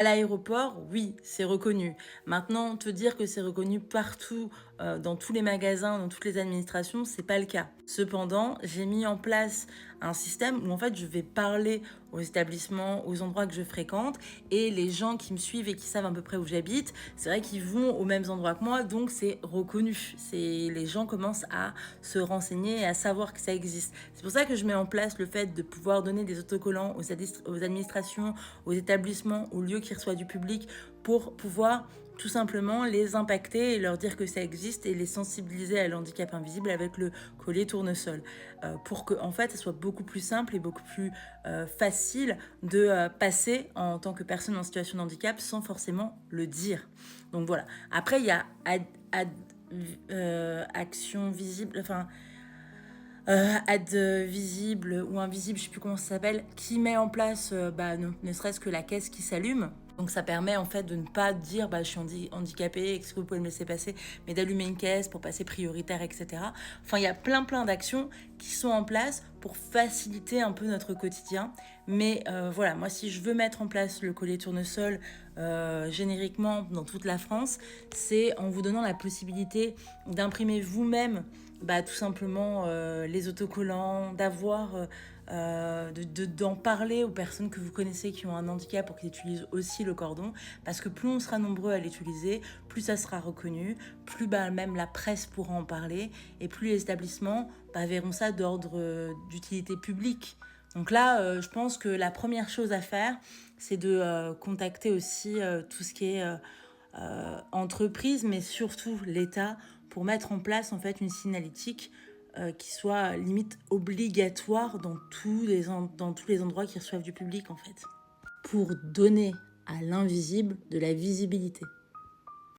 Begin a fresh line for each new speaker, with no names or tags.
À l'aéroport, oui, c'est reconnu. Maintenant, te dire que c'est reconnu partout, dans tous les magasins, dans toutes les administrations, c'est pas le cas. Cependant, j'ai mis en place un système où en fait je vais parler aux établissements, aux endroits que je fréquente, et les gens qui me suivent et qui savent à peu près où j'habite, c'est vrai qu'ils vont aux mêmes endroits que moi, donc c'est reconnu. Les gens commencent à se renseigner et à savoir que ça existe. C'est pour ça que je mets en place le fait de pouvoir donner des autocollants aux administrations, aux établissements, aux lieux qui reçoivent du public, pour pouvoir tout simplement les impacter et leur dire que ça existe et les sensibiliser à l'handicap invisible avec le collier tournesol, pour que en fait ça soit beaucoup plus simple et beaucoup plus facile de passer en tant que personne en situation de handicap sans forcément le dire. Donc voilà. Après il y a action visible, enfin ad visible ou invisible, je sais plus comment ça s'appelle, qui met en place ne serait-ce que la caisse qui s'allume. Donc ça permet en fait de ne pas dire je suis handicapé, est-ce que vous pouvez me laisser passer, mais d'allumer une caisse pour passer prioritaire, etc. Enfin, il y a plein d'actions qui sont en place pour faciliter un peu notre quotidien. Mais voilà, moi si je veux mettre en place le collier tournesol génériquement dans toute la France, c'est en vous donnant la possibilité d'imprimer vous-même tout simplement les autocollants, d'en parler aux personnes que vous connaissez qui ont un handicap pour qu'ils utilisent aussi le cordon, parce que plus on sera nombreux à l'utiliser, plus ça sera reconnu, plus même la presse pourra en parler, et plus les établissements verront ça d'ordre d'utilité publique. Donc là, je pense que la première chose à faire, c'est de contacter aussi tout ce qui est entreprise, mais surtout l'État, pour mettre en place en fait une signalétique qui soit limite obligatoire dans dans tous les endroits qui reçoivent du public en fait, pour donner à l'invisible de la visibilité.